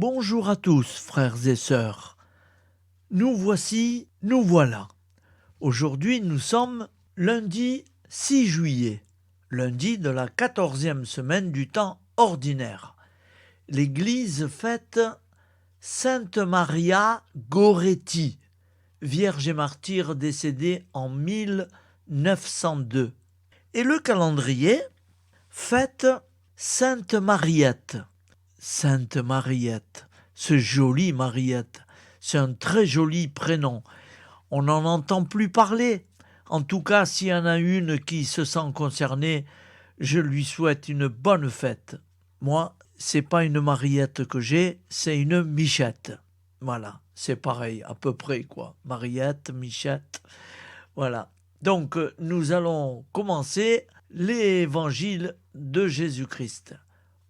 Bonjour à tous, frères et sœurs. Nous voici, nous voilà. Aujourd'hui, nous sommes lundi 6 juillet, lundi de la 14e semaine du temps ordinaire. L'Église fête Sainte Maria Goretti, vierge et martyre décédée en 1902. Et le calendrier fête Sainte Mariette. Sainte Mariette, ce joli Mariette, c'est un très joli prénom. On n'en entend plus parler. En tout cas, s'il y en a une qui se sent concernée, je lui souhaite une bonne fête. Moi, c'est pas une Mariette que j'ai, c'est une Michette. Voilà, c'est pareil, à peu près quoi. Mariette, Michette, voilà. Donc, nous allons commencer l'évangile de Jésus-Christ.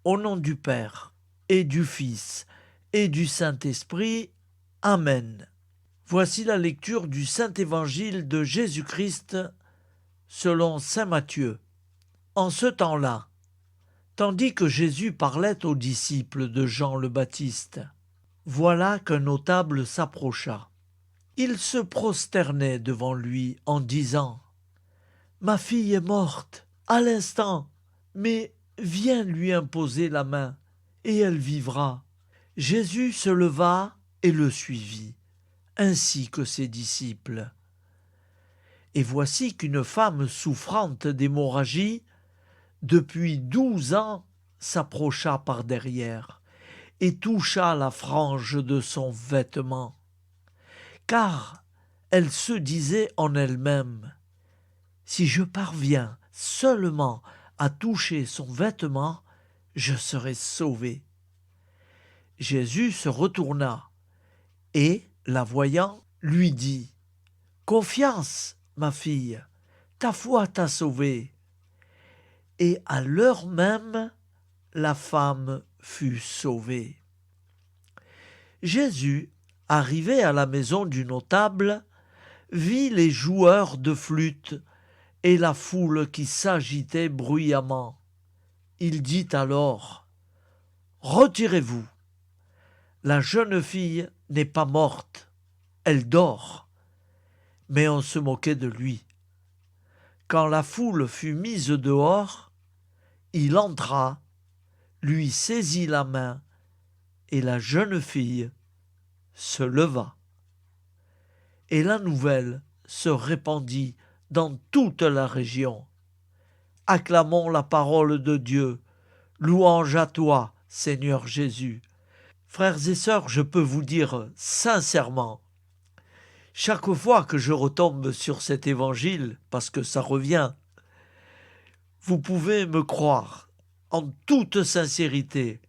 Au nom du Père, et du Fils, et du Saint-Esprit. Amen. Voici la lecture du Saint-Évangile de Jésus-Christ selon saint Matthieu. En ce temps-là, tandis que Jésus parlait aux disciples de Jean le Baptiste, voilà qu'un notable s'approcha. Il se prosternait devant lui en disant « Ma fille est morte à l'instant, mais viens lui imposer la main, et elle vivra. » Jésus se leva et le suivit, ainsi que ses disciples. Et voici qu'une femme souffrante d'hémorragie, depuis 12 ans, s'approcha par derrière et toucha la frange de son vêtement. Car elle se disait en elle-même, « Si je parviens seulement à toucher son vêtement, je serai sauvée. » Jésus se retourna et, la voyant, lui dit « Confiance, ma fille, ta foi t'a sauvée. » Et à l'heure même, la femme fut sauvée. Jésus, arrivé à la maison du notable, vit les joueurs de flûte et la foule qui s'agitait bruyamment. Il dit alors « Retirez-vous. La jeune fille n'est pas morte, elle dort. » Mais on se moquait de lui. Quand la foule fut mise dehors, il entra, lui saisit la main, et la jeune fille se leva. Et la nouvelle se répandit dans toute la région. Acclamons la parole de Dieu. Louange à toi, Seigneur Jésus. Frères et sœurs, je peux vous dire sincèrement, chaque fois que je retombe sur cet évangile, parce que ça revient, vous pouvez me croire, en toute sincérité,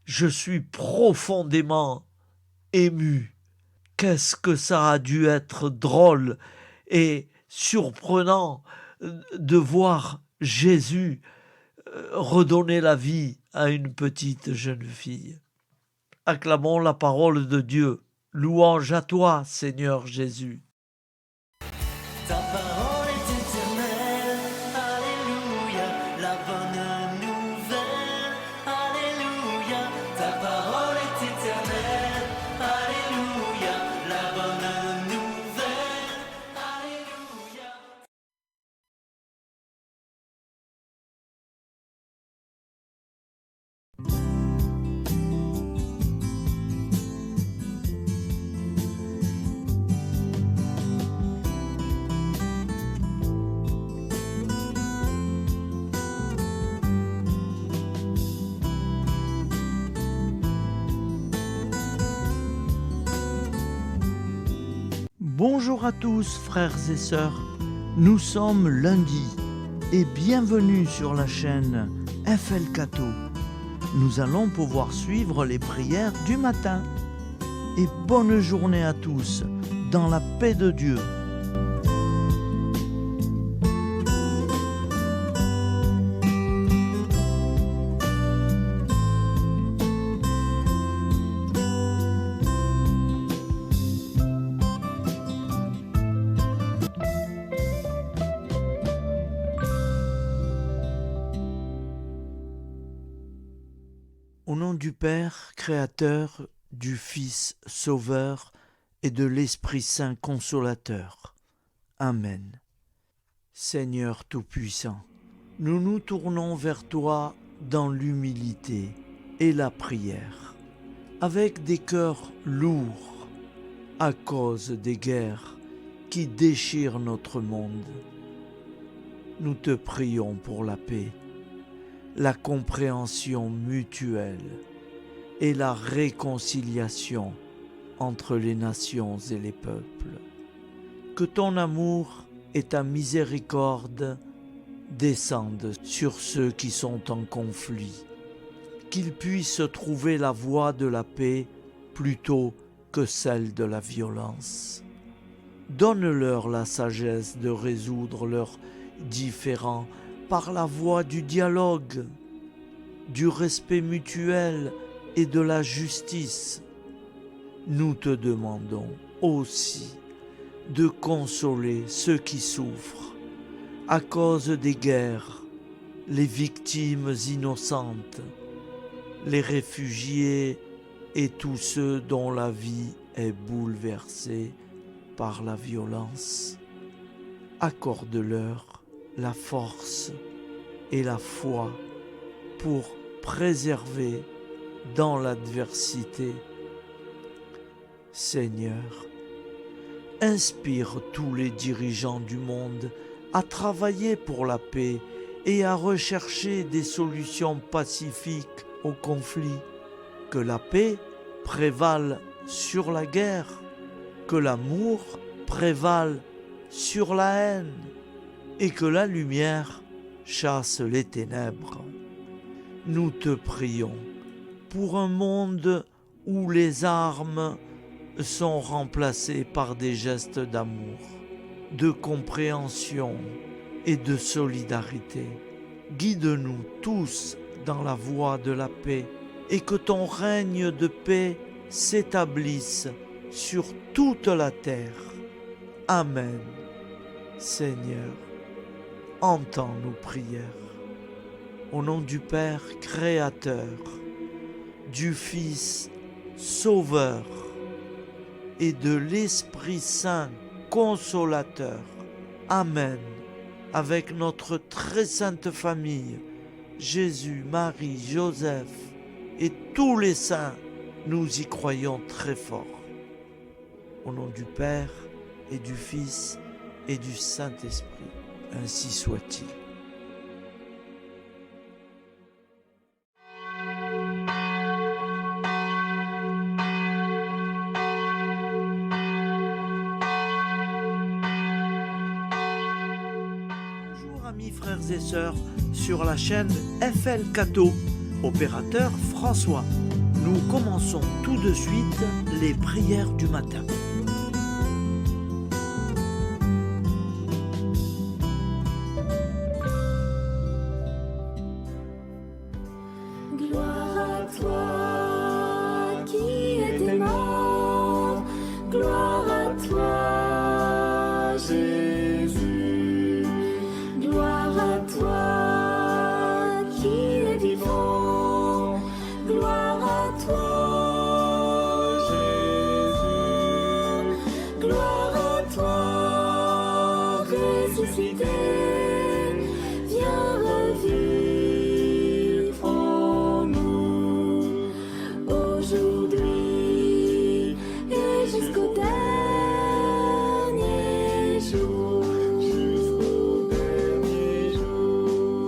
je suis profondément ému. Qu'est-ce que ça a dû être drôle et surprenant de voir Jésus redonner la vie à une petite jeune fille. Acclamons la parole de Dieu. Louange à toi, Seigneur Jésus. Ta parole est éternelle, alléluia, la bonne nouvelle, alléluia. Ta parole est éternelle, alléluia, la bonne nouvelle, alléluia. Bonjour à tous, frères et sœurs. Nous sommes lundi et bienvenue sur la chaîne FL Cato. Nous allons pouvoir suivre les prières du matin. Et bonne journée à tous, dans la paix de Dieu. Au nom du Père, Créateur, du Fils, Sauveur et de l'Esprit Saint Consolateur. Amen. Seigneur Tout-Puissant, nous nous tournons vers toi dans l'humilité et la prière, avec des cœurs lourds à cause des guerres qui déchirent notre monde. Nous te prions pour la paix, la compréhension mutuelle et la réconciliation entre les nations et les peuples. Que ton amour et ta miséricorde descendent sur ceux qui sont en conflit, qu'ils puissent trouver la voie de la paix plutôt que celle de la violence. Donne-leur la sagesse de résoudre leurs différends par la voie du dialogue, du respect mutuel et de la justice. Nous te demandons aussi de consoler ceux qui souffrent à cause des guerres, les victimes innocentes, les réfugiés et tous ceux dont la vie est bouleversée par la violence. Accorde-leur la force et la foi pour préserver dans l'adversité. Seigneur, inspire tous les dirigeants du monde à travailler pour la paix et à rechercher des solutions pacifiques aux conflits. Que la paix prévale sur la guerre, que l'amour prévale sur la haine et que la lumière chasse les ténèbres. Nous te prions pour un monde où les armes sont remplacées par des gestes d'amour, de compréhension et de solidarité. Guide-nous tous dans la voie de la paix et que ton règne de paix s'établisse sur toute la terre. Amen. Seigneur, entends nos prières. Au nom du Père Créateur, du Fils Sauveur et de l'Esprit Saint Consolateur. Amen. Avec notre très sainte famille, Jésus, Marie, Joseph et tous les saints, nous y croyons très fort. Au nom du Père et du Fils et du Saint-Esprit, ainsi soit-il. Bonjour amis frères et sœurs sur la chaîne FL Cato, opérateur François. Nous commençons tout de suite les prières du matin. Gloire à toi qui étais mort, gloire à toi Jésus, gloire à toi qui es vivant, gloire à toi Jésus, gloire à toi ressuscité, viens revivre en nous aujourd'hui et jusqu'au dernier jour. Jusqu'au dernier jour.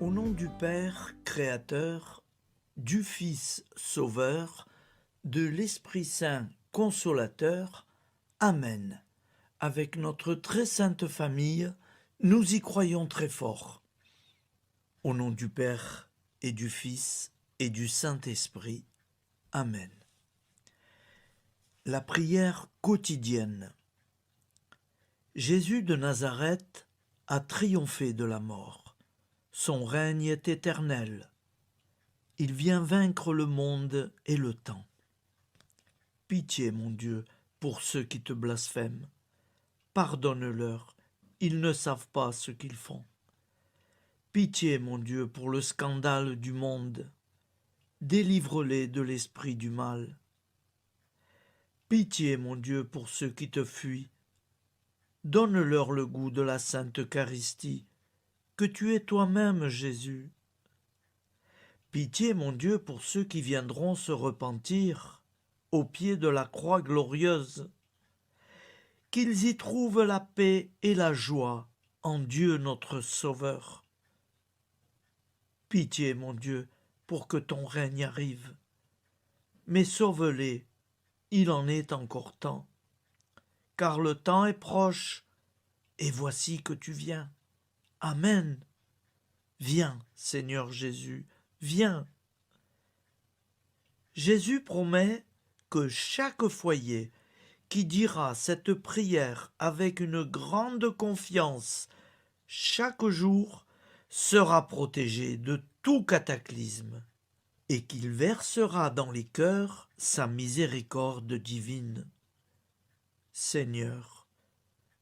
Au nom du Père Créateur, du Fils Sauveur, de l'Esprit Saint Consolateur. Amen. Avec notre très sainte famille, nous y croyons très fort. Au nom du Père et du Fils et du Saint-Esprit. Amen. La prière quotidienne. Jésus de Nazareth a triomphé de la mort. Son règne est éternel. Il vient vaincre le monde et le temps. Pitié, mon Dieu, pour ceux qui te blasphèment. Pardonne-leur, ils ne savent pas ce qu'ils font. Pitié, mon Dieu, pour le scandale du monde. Délivre-les de l'esprit du mal. Pitié, mon Dieu, pour ceux qui te fuient. Donne-leur le goût de la Sainte Eucharistie, que tu es toi-même, Jésus. Pitié, mon Dieu, pour ceux qui viendront se repentir au pied de la croix glorieuse, qu'ils y trouvent la paix et la joie en Dieu notre Sauveur. Pitié, mon Dieu, pour que ton règne arrive. Mais sauve-les, il en est encore temps, car le temps est proche, et voici que tu viens. Amen. Viens, Seigneur Jésus, viens. Jésus promet que chaque foyer qui dira cette prière avec une grande confiance chaque jour sera protégé de tout cataclysme et qu'il versera dans les cœurs sa miséricorde divine. Seigneur,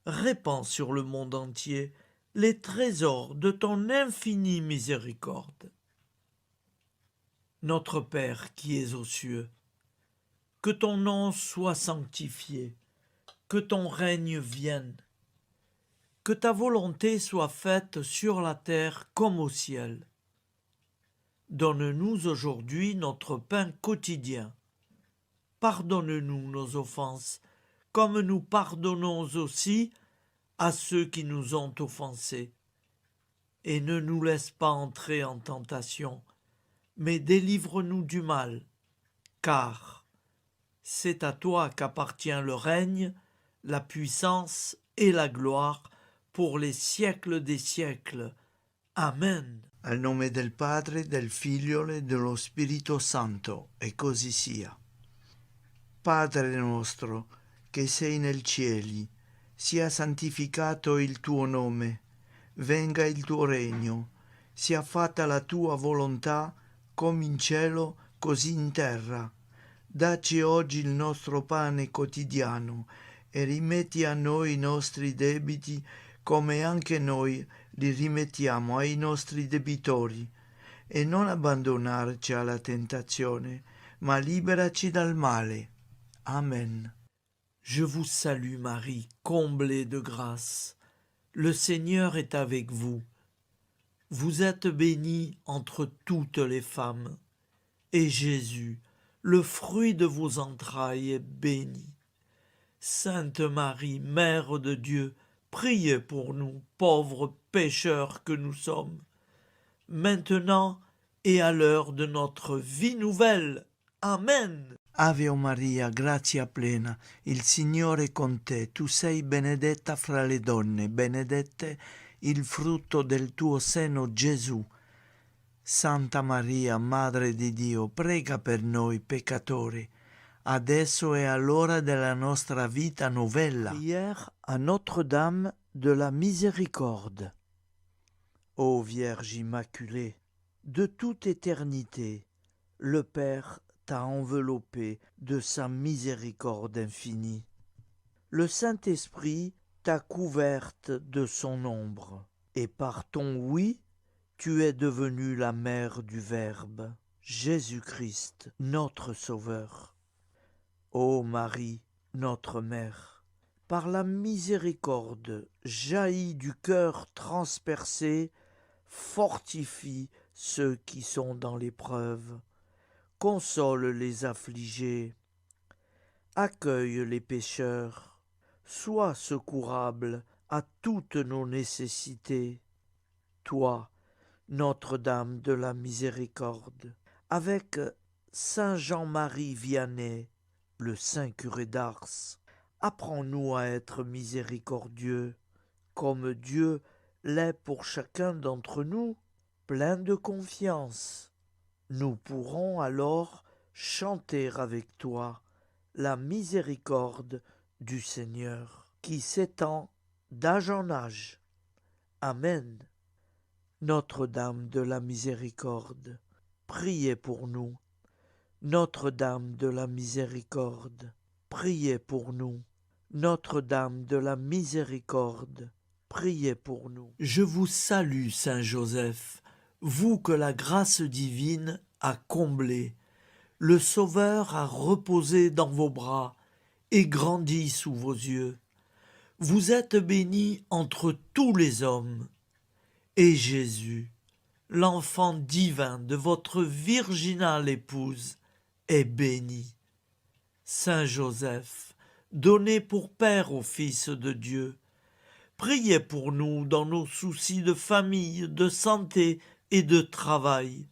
répands sur le monde entier les trésors de ton infinie miséricorde. Notre Père qui es aux cieux, que ton nom soit sanctifié, que ton règne vienne, que ta volonté soit faite sur la terre comme au ciel. Donne-nous aujourd'hui notre pain quotidien. Pardonne-nous nos offenses, comme nous pardonnons aussi à ceux qui nous ont offensés. Et ne nous laisse pas entrer en tentation, mais délivre-nous du mal, car c'est à toi qu'appartient le règne, la puissance et la gloire pour les siècles des siècles. Amen. Al nome del Padre, del Figlio e dello Spirito Santo, e così sia. Padre nostro, che sei nel cieli, sia santificato il tuo nome, venga il tuo regno, sia fatta la tua volontà, come in cielo, così in terra. Dacci oggi il nostro pane quotidiano e rimetti a noi i nostri debiti, come anche noi li rimettiamo ai nostri debitori, e non abbandonarci alla tentazione, ma liberaci dal male. Amen. Je vous salue Marie, comblée de grâce. Le Seigneur est avec vous. Vous êtes bénie entre toutes les femmes, et Jésus, le fruit de vos entrailles, est béni. Sainte Marie, Mère de Dieu, priez pour nous, pauvres pécheurs que nous sommes, maintenant et à l'heure de notre vie nouvelle. Amen. Ave Maria, grazia plena, il Signore è con te, tu sei benedetta fra le donne, benedetto il frutto del tuo seno, Gesù. Santa Maria, Madre di Dio, prega per noi peccatori, adesso e all'ora della nostra vita novella. Prière à Notre-Dame de la Miséricorde. Ô Vierge Immaculée, de toute éternité, le Père t'a enveloppé de sa miséricorde infinie. Le Saint-Esprit t'a couverte de son ombre, et par ton oui, tu es devenue la mère du Verbe, Jésus-Christ, notre Sauveur. Ô Marie, notre Mère, par la miséricorde jaillie du cœur transpercé, fortifie ceux qui sont dans l'épreuve, console les affligés, accueille les pécheurs, sois secourable à toutes nos nécessités. Toi, Notre-Dame de la Miséricorde, avec Saint Jean-Marie Vianney, le Saint curé d'Ars, apprends-nous à être miséricordieux, comme Dieu l'est pour chacun d'entre nous, plein de confiance. Nous pourrons alors chanter avec toi la miséricorde du Seigneur, qui s'étend d'âge en âge. Amen. Notre-Dame de la Miséricorde, priez pour nous. Notre-Dame de la Miséricorde, priez pour nous. Notre-Dame de la Miséricorde, priez pour nous. Je vous salue, Saint Joseph, vous que la grâce divine a comblé. Le Sauveur a reposé dans vos bras et grandi sous vos yeux. Vous êtes béni entre tous les hommes, et Jésus, l'enfant divin de votre virginale épouse, est béni. Saint Joseph, donné pour Père au Fils de Dieu, priez pour nous dans nos soucis de famille, de santé et de travail,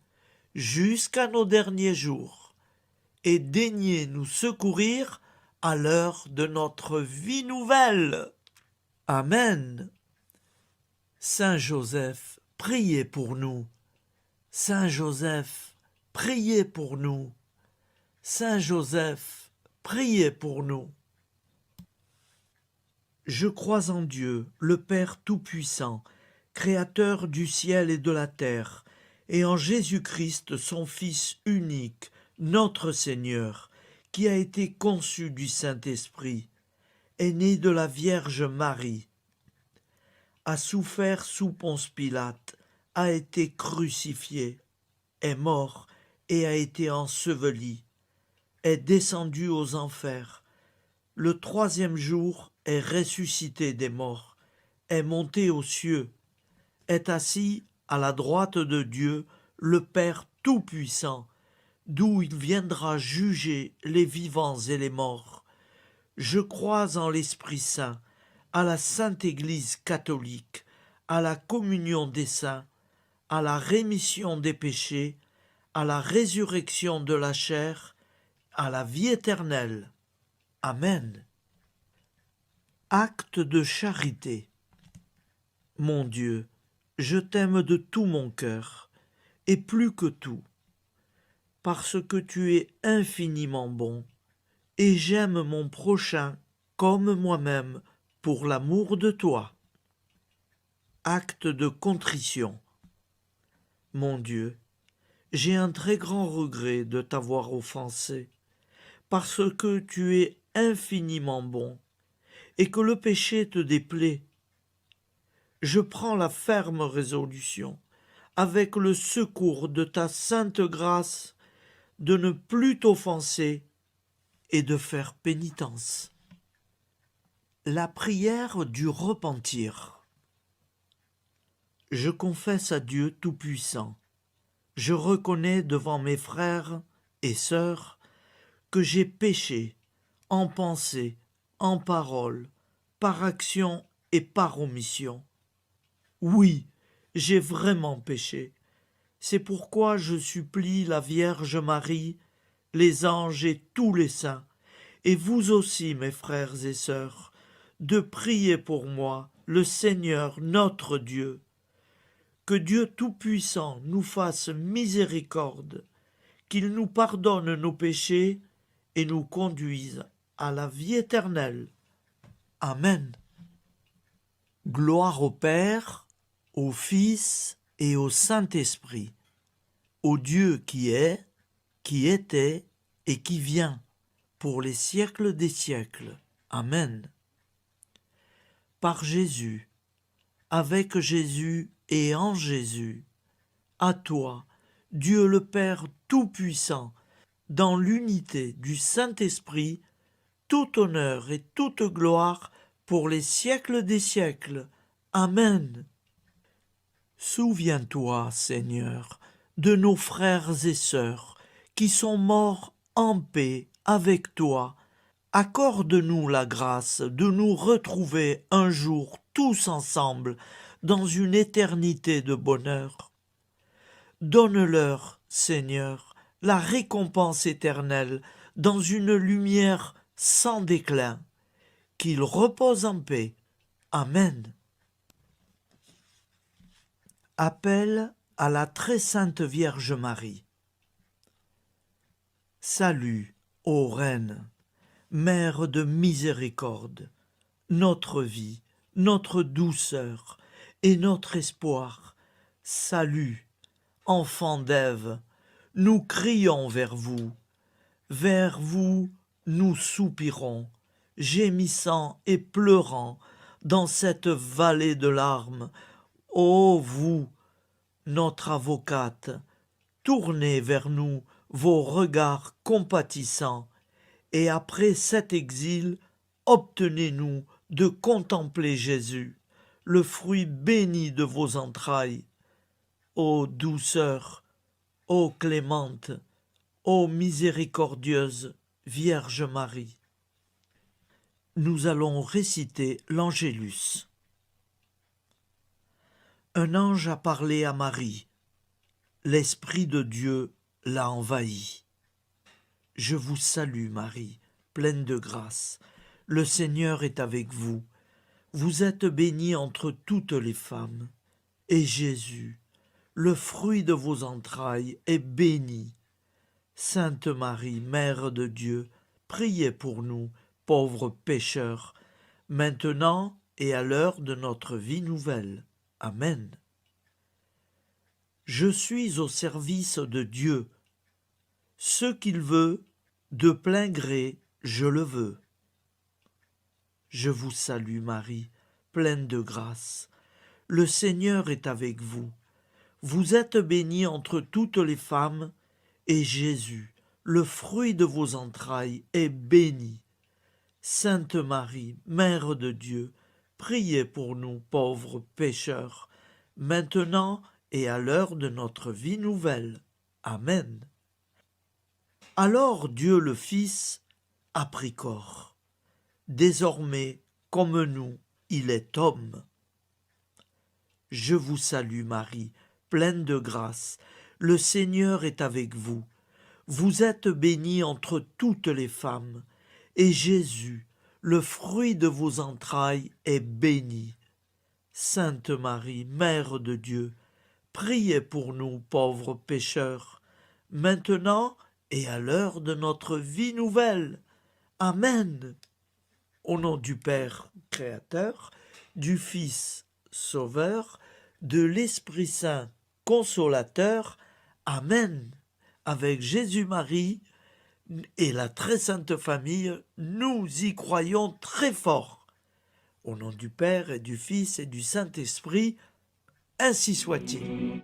jusqu'à nos derniers jours, et daignez nous secourir à l'heure de notre vie nouvelle. Amen. Saint Joseph, priez pour nous. Saint Joseph, priez pour nous. Saint Joseph, priez pour nous. Je crois en Dieu, le Père Tout-Puissant, Créateur du ciel et de la terre, et en Jésus-Christ, son Fils unique, notre Seigneur, qui a été conçu du Saint-Esprit, est né de la Vierge Marie, a souffert sous Ponce Pilate, a été crucifié, est mort et a été enseveli, est descendu aux enfers, le troisième jour est ressuscité des morts, est monté aux cieux, est assis à la droite de Dieu, le Père Tout-Puissant, d'où il viendra juger les vivants et les morts. Je crois en l'Esprit Saint, à la Sainte Église catholique, à la communion des saints, à la rémission des péchés, à la résurrection de la chair, à la vie éternelle. Amen. Acte de charité. Mon Dieu, je t'aime de tout mon cœur, et plus que tout, parce que tu es infiniment bon, et j'aime mon prochain comme moi-même pour l'amour de toi. Acte de contrition. Mon Dieu, j'ai un très grand regret de t'avoir offensé, parce que tu es infiniment bon, et que le péché te déplaît. Je prends la ferme résolution, avec le secours de ta sainte grâce, de ne plus t'offenser et de faire pénitence. La prière du repentir. Je confesse à Dieu Tout-Puissant, je reconnais devant mes frères et sœurs que j'ai péché en pensée, en parole, par action et par omission. Oui, j'ai vraiment péché. C'est pourquoi je supplie la Vierge Marie, les anges et tous les saints, et vous aussi, mes frères et sœurs, de prier pour moi, le Seigneur notre Dieu. Que Dieu Tout-Puissant nous fasse miséricorde, qu'il nous pardonne nos péchés et nous conduise à la vie éternelle. Amen. Gloire au Père, au Fils et au Saint-Esprit, au Dieu qui est, qui était et qui vient, pour les siècles des siècles. Amen. Par Jésus, avec Jésus et en Jésus, à toi, Dieu le Père Tout-Puissant, dans l'unité du Saint-Esprit, tout honneur et toute gloire pour les siècles des siècles. Amen. Souviens-toi, Seigneur, de nos frères et sœurs qui sont morts en paix avec toi. Accorde-nous la grâce de nous retrouver un jour tous ensemble dans une éternité de bonheur. Donne-leur, Seigneur, la récompense éternelle dans une lumière sans déclin. Qu'ils reposent en paix. Amen. Appel à la très sainte Vierge Marie. Salut, ô Reine, Mère de miséricorde, notre vie, notre douceur et notre espoir. Salut, enfants d'Ève, nous crions vers vous nous soupirons, gémissant et pleurant dans cette vallée de larmes. Ô vous, notre avocate, tournez vers nous vos regards compatissants, et après cet exil, obtenez-nous de contempler Jésus, le fruit béni de vos entrailles. Ô douceur, ô clémente, ô miséricordieuse Vierge Marie. Nous allons réciter l'Angélus. Un ange a parlé à Marie. L'Esprit de Dieu l'a envahie. Je vous salue Marie, pleine de grâce. Le Seigneur est avec vous. Vous êtes bénie entre toutes les femmes. Et Jésus, le fruit de vos entrailles, est béni. Sainte Marie, Mère de Dieu, priez pour nous, pauvres pécheurs, maintenant et à l'heure de notre vie nouvelle. Amen. Je suis au service de Dieu. Ce qu'il veut, de plein gré, je le veux. Je vous salue Marie, pleine de grâce. Le Seigneur est avec vous. Vous êtes bénie entre toutes les femmes, et Jésus, le fruit de vos entrailles, est béni. Sainte Marie, Mère de Dieu, priez pour nous pauvres pécheurs, maintenant et à l'heure de notre vie nouvelle. Amen. Alors Dieu le Fils a pris corps. Désormais, comme nous, il est homme. Je vous salue Marie, pleine de grâce. Le Seigneur est avec vous. Vous êtes bénie entre toutes les femmes, et Jésus, le fruit de vos entrailles, est béni. Sainte Marie, Mère de Dieu, priez pour nous pauvres pécheurs, maintenant et à l'heure de notre vie nouvelle. Amen. Au nom du Père Créateur, du Fils Sauveur, de l'Esprit Saint Consolateur. Amen. Avec Jésus-Marie et la très sainte famille, nous y croyons très fort. Au nom du Père et du Fils et du Saint-Esprit, ainsi soit-il.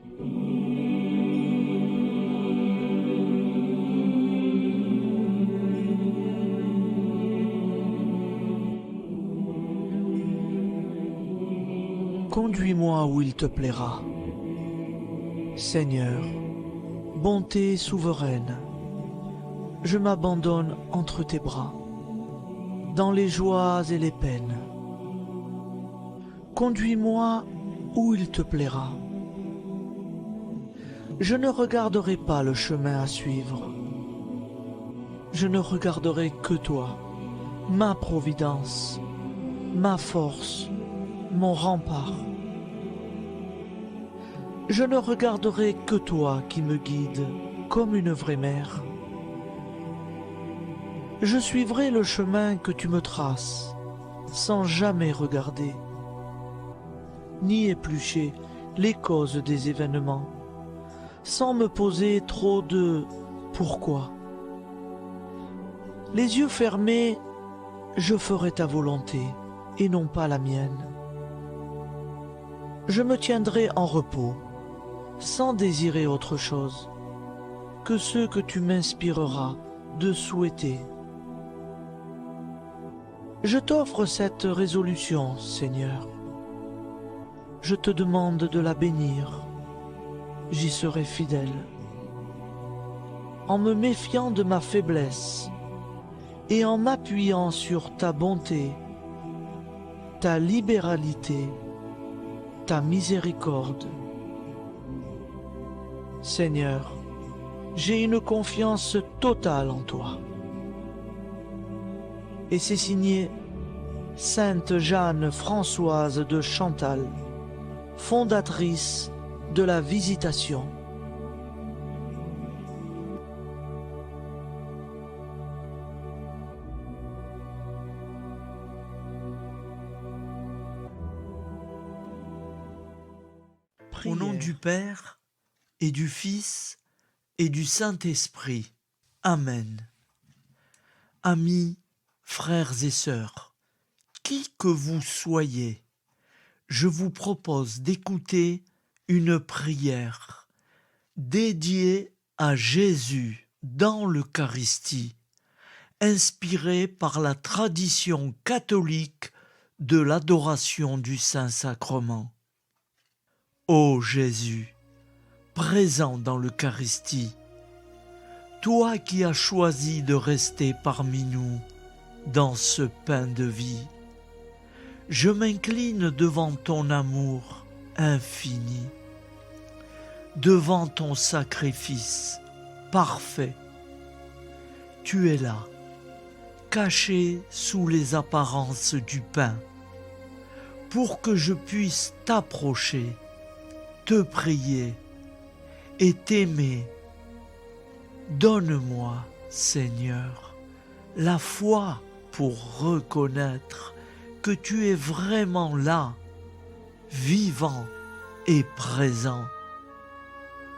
Conduis-moi où il te plaira. Seigneur, bonté souveraine, je m'abandonne entre tes bras, dans les joies et les peines. Conduis-moi où il te plaira. Je ne regarderai pas le chemin à suivre. Je ne regarderai que toi, ma providence, ma force, mon rempart. Je ne regarderai que toi qui me guides comme une vraie mère. Je suivrai le chemin que tu me traces, sans jamais regarder, ni éplucher les causes des événements, sans me poser trop de « pourquoi ». Les yeux fermés, je ferai ta volonté et non pas la mienne. Je me tiendrai en repos, sans désirer autre chose que ce que tu m'inspireras de souhaiter. Je t'offre cette résolution, Seigneur. Je te demande de la bénir. J'y serai fidèle. En me méfiant de ma faiblesse et en m'appuyant sur ta bonté, ta libéralité, ta miséricorde. Seigneur, j'ai une confiance totale en toi. Et c'est signé Sainte Jeanne Françoise de Chantal, fondatrice de la Visitation. Au nom du Père et du Fils et du Saint-Esprit. Amen. Amis, frères et sœurs, qui que vous soyez, je vous propose d'écouter une prière dédiée à Jésus dans l'Eucharistie, inspirée par la tradition catholique de l'adoration du Saint-Sacrement. Ô Jésus, présent dans l'Eucharistie, toi qui as choisi de rester parmi nous dans ce pain de vie, je m'incline devant ton amour infini, devant ton sacrifice parfait. Tu es là, caché sous les apparences du pain, pour que je puisse t'approcher, te prier et t'aimer. Donne-moi, Seigneur, la foi pour reconnaître que tu es vraiment là, vivant et présent.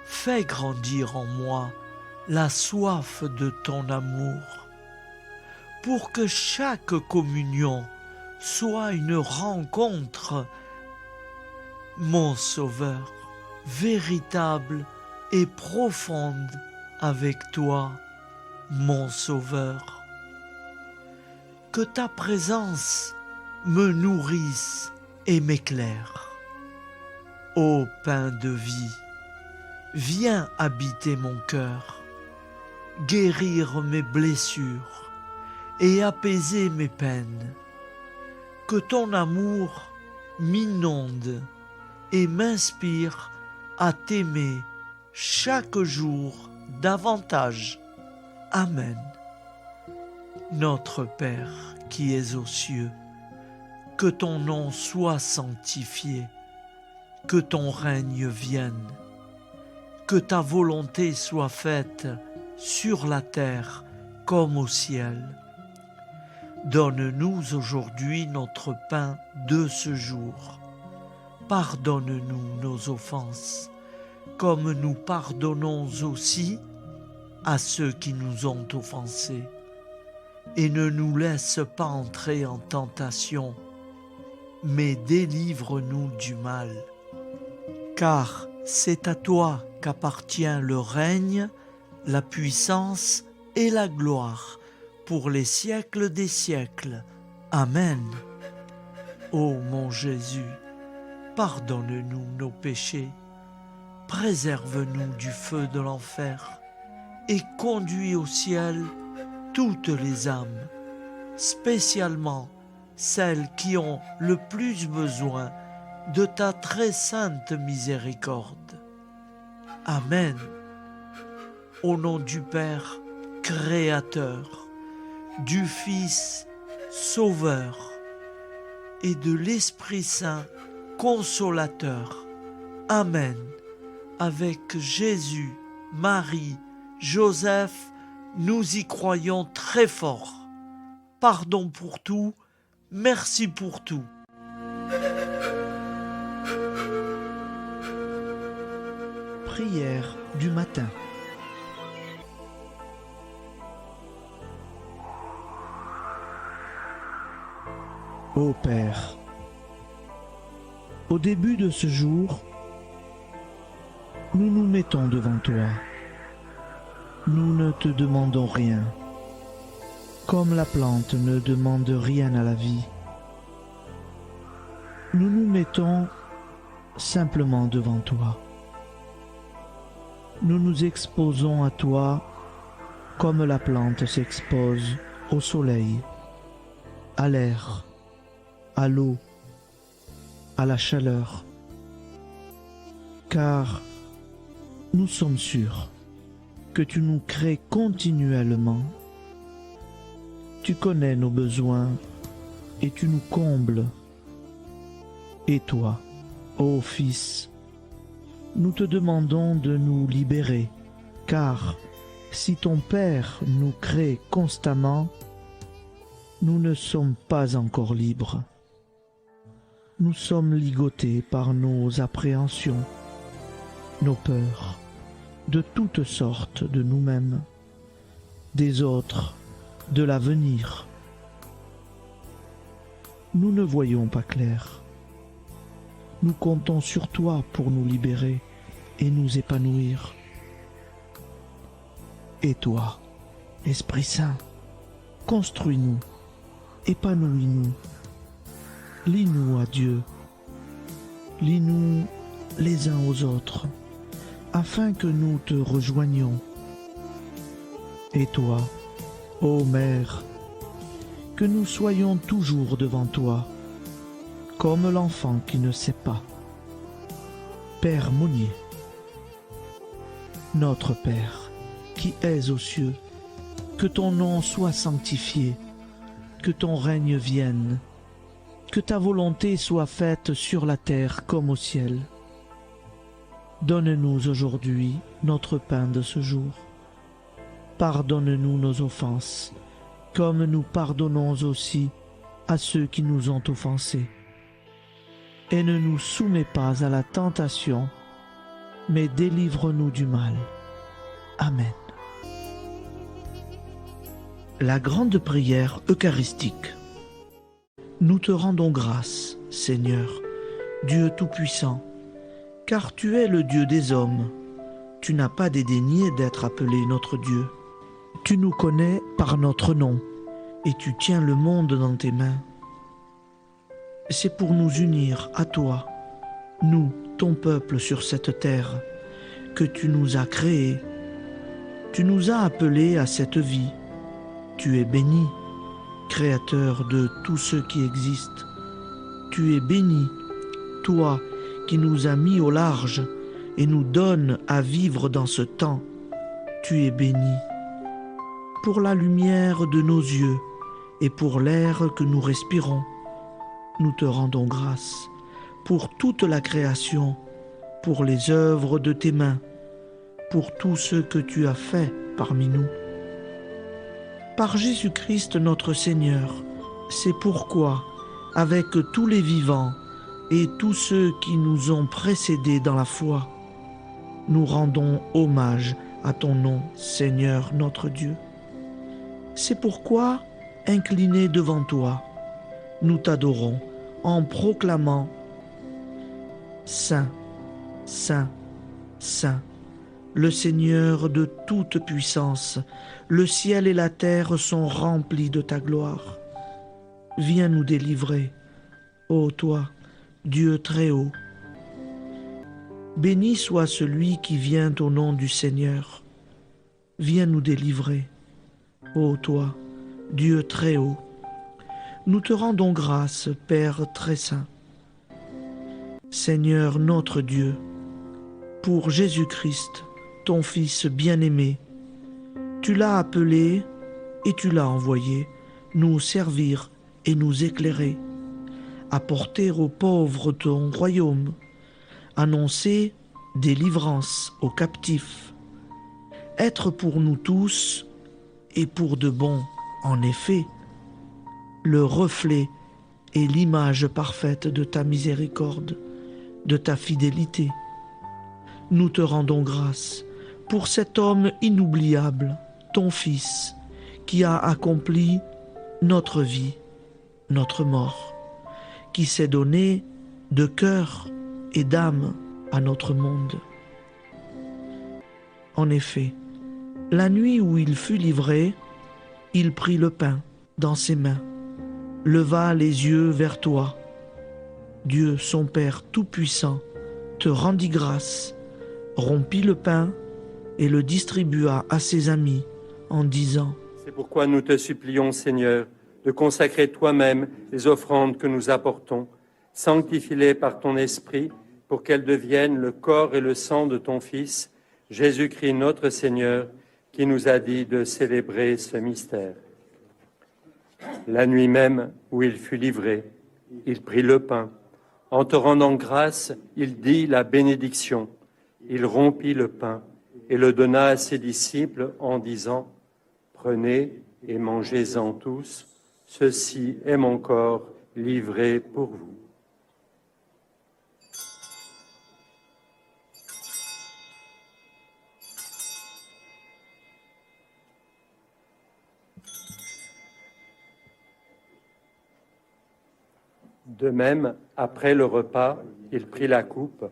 Fais grandir en moi la soif de ton amour, pour que chaque communion soit une rencontre, mon Sauveur, véritable et profonde avec toi, mon Sauveur. Que ta présence me nourrisse et m'éclaire. Ô pain de vie, viens habiter mon cœur, guérir mes blessures et apaiser mes peines. Que ton amour m'inonde et m'inspire à t'aimer chaque jour davantage. Amen. Notre Père qui es aux cieux, que ton nom soit sanctifié, que ton règne vienne, que ta volonté soit faite sur la terre comme au ciel. Donne-nous aujourd'hui notre pain de ce jour. Pardonne-nous nos offenses, comme nous pardonnons aussi à ceux qui nous ont offensés. Et ne nous laisse pas entrer en tentation, mais délivre-nous du mal. Car c'est à toi qu'appartient le règne, la puissance et la gloire pour les siècles des siècles. Amen. Ô mon Jésus, pardonne-nous nos péchés, préserve-nous du feu de l'enfer et conduis au ciel toutes les âmes, spécialement celles qui ont le plus besoin de ta très sainte miséricorde. Amen. Au nom du Père Créateur, du Fils Sauveur et de l'Esprit Saint Consolateur. Amen. Avec Jésus, Marie, Joseph, nous y croyons très fort. Pardon pour tout, merci pour tout. Prière du matin. Ô Père, au début de ce jour, nous nous mettons devant toi. Nous ne te demandons rien, comme la plante ne demande rien à la vie. Nous nous mettons simplement devant toi. Nous nous exposons à toi comme la plante s'expose au soleil, à l'air, à l'eau, à la chaleur. Car nous sommes sûrs que tu nous crées continuellement. Tu connais nos besoins et tu nous combles. Et toi, ô Fils, nous te demandons de nous libérer, car si ton Père nous crée constamment, nous ne sommes pas encore libres. Nous sommes ligotés par nos appréhensions, nos peurs, de toutes sortes de nous-mêmes, des autres, de l'avenir. nous ne voyons pas clair. Nous comptons sur toi pour nous libérer et nous épanouir. Et toi, Esprit Saint, construis-nous, épanouis-nous, lie-nous à Dieu, lie-nous les uns aux autres, afin que nous te rejoignions. Et toi, ô Mère, que nous soyons toujours devant toi, comme l'enfant qui ne sait pas. Père Monnier, notre Père, qui es aux cieux, que ton nom soit sanctifié, que ton règne vienne, que ta volonté soit faite sur la terre comme au ciel. Donne-nous aujourd'hui notre pain de ce jour. Pardonne-nous nos offenses, comme nous pardonnons aussi à ceux qui nous ont offensés. Et ne nous soumets pas à la tentation, mais délivre-nous du mal. Amen. La grande prière eucharistique. Nous te rendons grâce, Seigneur, Dieu Tout-Puissant, car tu es le Dieu des hommes. Tu n'as pas dédaigné d'être appelé notre Dieu. Tu nous connais par notre nom, et tu tiens le monde dans tes mains. C'est pour nous unir à toi, nous, ton peuple sur cette terre, que tu nous as créés. Tu nous as appelés à cette vie. Tu es béni, Créateur de tout ce qui existe. Tu es béni, toi qui nous as mis au large et nous donnes à vivre dans ce temps. Tu es béni. Pour la lumière de nos yeux et pour l'air que nous respirons, nous te rendons grâce. Pour toute la création, pour les œuvres de tes mains, pour tout ce que tu as fait parmi nous. Par Jésus-Christ notre Seigneur, c'est pourquoi, avec tous les vivants et tous ceux qui nous ont précédés dans la foi, nous rendons hommage à ton nom, Seigneur notre Dieu. C'est pourquoi, inclinés devant toi, nous t'adorons en proclamant « Saint, Saint, Saint ». Le Seigneur de toute puissance, le ciel et la terre sont remplis de ta gloire. Viens nous délivrer, ô toi, Dieu très haut. Béni soit celui qui vient au nom du Seigneur. Viens nous délivrer, ô toi, Dieu très haut. Nous te rendons grâce, Père très saint. Seigneur notre Dieu, pour Jésus-Christ, ton Fils bien-aimé, tu l'as appelé et tu l'as envoyé nous servir et nous éclairer, apporter aux pauvres ton royaume, annoncer délivrance aux captifs, être pour nous tous et pour de bon, en effet, le reflet et l'image parfaite de ta miséricorde, de ta fidélité. Nous te rendons grâce pour cet homme inoubliable, ton Fils, qui a accompli notre vie, notre mort, qui s'est donné de cœur et d'âme à notre monde. En effet, la nuit où il fut livré, il prit le pain dans ses mains, leva les yeux vers toi. Dieu, son Père Tout-Puissant, te rendit grâce, rompit le pain et le distribua à ses amis en disant : C'est pourquoi nous te supplions, Seigneur, de consacrer toi-même les offrandes que nous apportons. Sanctifie-les par ton Esprit pour qu'elles deviennent le corps et le sang de ton Fils, Jésus-Christ notre Seigneur, qui nous a dit de célébrer ce mystère. La nuit même où il fut livré, il prit le pain. En te rendant grâce, il dit la bénédiction. Il rompit le pain et le donna à ses disciples en disant : Prenez et mangez-en tous, ceci est mon corps livré pour vous. De même, après le repas, il prit la coupe.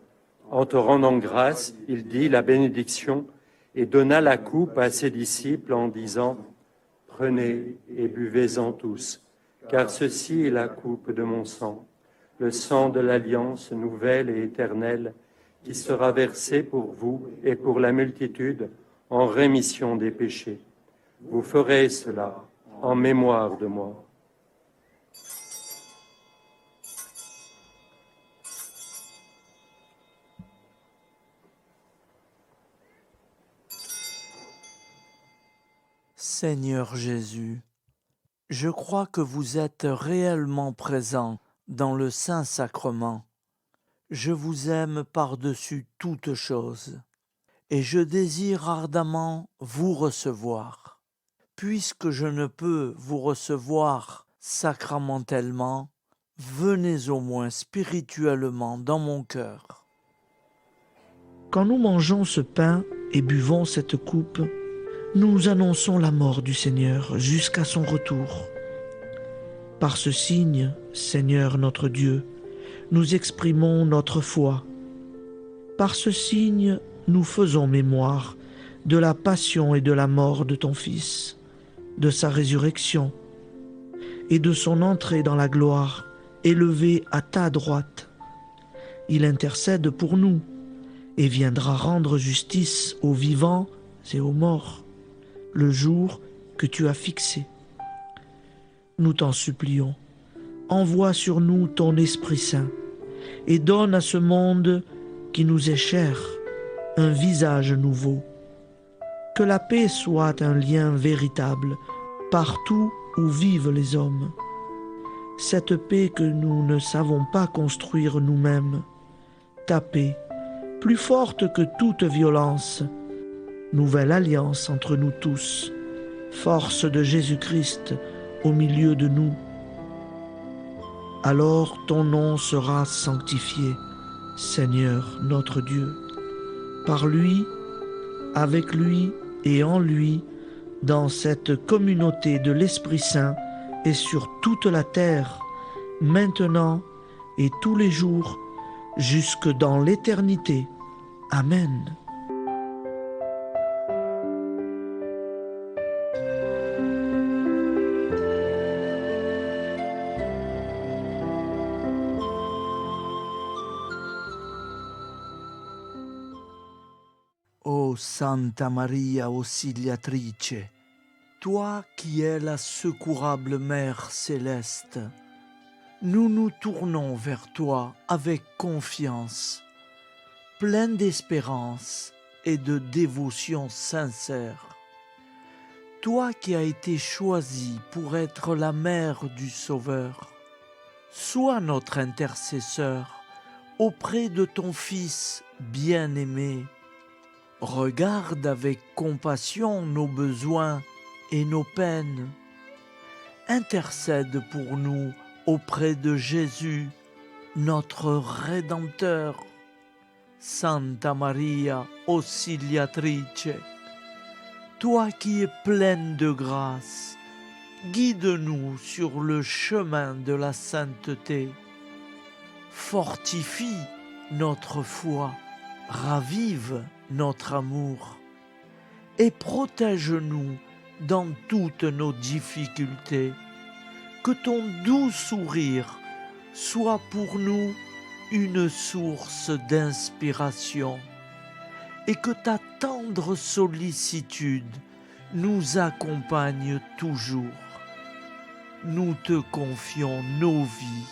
En te rendant grâce, il dit la bénédiction et donna la coupe à ses disciples en disant « Prenez et buvez-en tous, car ceci est la coupe de mon sang, le sang de l'alliance nouvelle et éternelle, qui sera versé pour vous et pour la multitude en rémission des péchés. Vous ferez cela en mémoire de moi. » Seigneur Jésus, je crois que vous êtes réellement présent dans le Saint-Sacrement. Je vous aime par-dessus toute chose et je désire ardemment vous recevoir. Puisque je ne peux vous recevoir sacramentellement, venez au moins spirituellement dans mon cœur. Quand nous mangeons ce pain et buvons cette coupe, nous annonçons la mort du Seigneur jusqu'à son retour. Par ce signe, Seigneur notre Dieu, nous exprimons notre foi. Par ce signe, nous faisons mémoire de la passion et de la mort de ton Fils, de sa résurrection et de son entrée dans la gloire, élevé à ta droite. Il intercède pour nous et viendra rendre justice aux vivants et aux morts, le jour que tu as fixé. Nous t'en supplions, envoie sur nous ton Esprit Saint et donne à ce monde qui nous est cher un visage nouveau. Que la paix soit un lien véritable partout où vivent les hommes. Cette paix que nous ne savons pas construire nous-mêmes, ta paix, plus forte que toute violence, nouvelle alliance entre nous tous, force de Jésus-Christ au milieu de nous. Alors ton nom sera sanctifié, Seigneur notre Dieu. Par lui, avec lui et en lui, dans cette communauté de l'Esprit Saint et sur toute la terre, maintenant et tous les jours, jusque dans l'éternité. Amen. Ô Santa Maria Auxiliatrice, toi qui es la secourable Mère céleste, nous nous tournons vers toi avec confiance, plein d'espérance et de dévotion sincère. Toi qui as été choisie pour être la mère du Sauveur, sois notre intercesseur auprès de ton Fils bien-aimé. Regarde avec compassion nos besoins et nos peines. Intercède pour nous auprès de Jésus, notre Rédempteur. Santa Maria Auxiliatrice, toi qui es pleine de grâce, guide-nous sur le chemin de la sainteté. Fortifie notre foi, ravive notre amour et protège-nous dans toutes nos difficultés. Que ton doux sourire soit pour nous une source d'inspiration et que ta tendre sollicitude nous accompagne toujours. Nous te confions nos vies,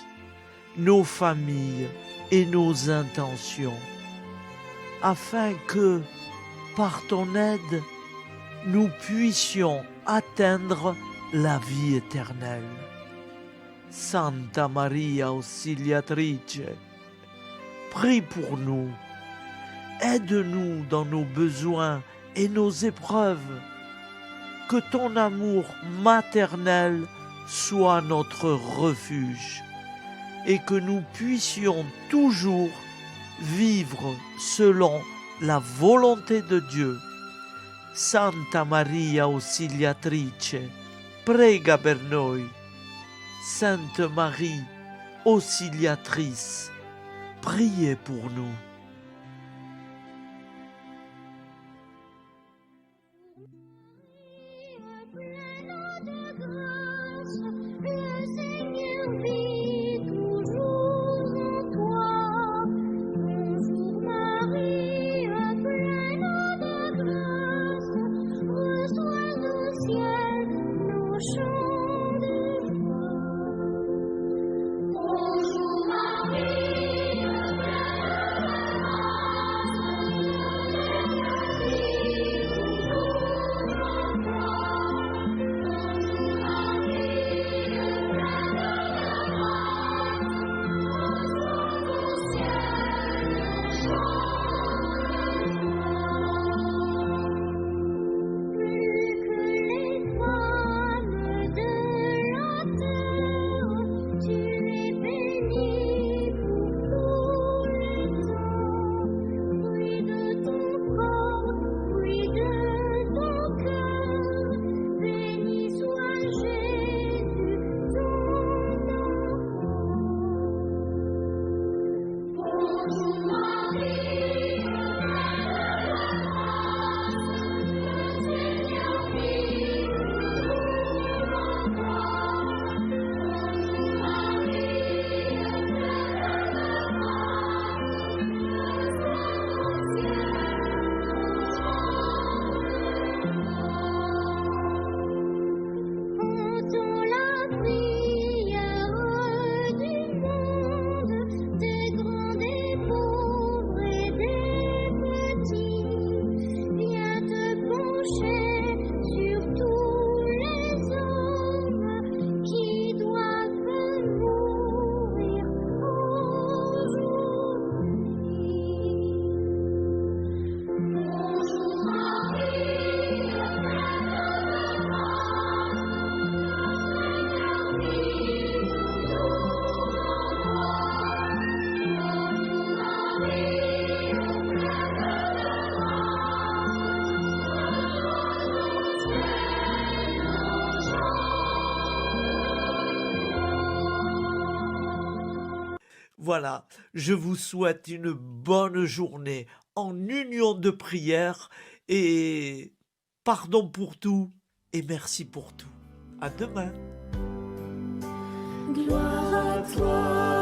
nos familles et nos intentions, afin que, par ton aide, nous puissions atteindre la vie éternelle. Santa Maria Auxiliatrice, prie pour nous, aide-nous dans nos besoins et nos épreuves, que ton amour maternel soit notre refuge et que nous puissions toujours vivre selon la volonté de Dieu. Santa Maria Auxiliatrice, prega per noi. Sainte Marie, auxiliatrice, priez pour nous. Le Seigneur vit toujours en toi. Bonjour Marie, pleine de grâce, reçois au ciel nos chants de joie. Bonjour Marie, pleine de grâce, le Seigneur vit toujours en toi. Entends la prière du monde, des grands, des pauvres et des petits. Viens te pencher sur tous les hommes qui doivent mourir aujourd'hui. Bonjour Marie, Voilà, je vous souhaite une bonne journée en union de prière et pardon pour tout et merci pour tout. À demain. Gloire à toi,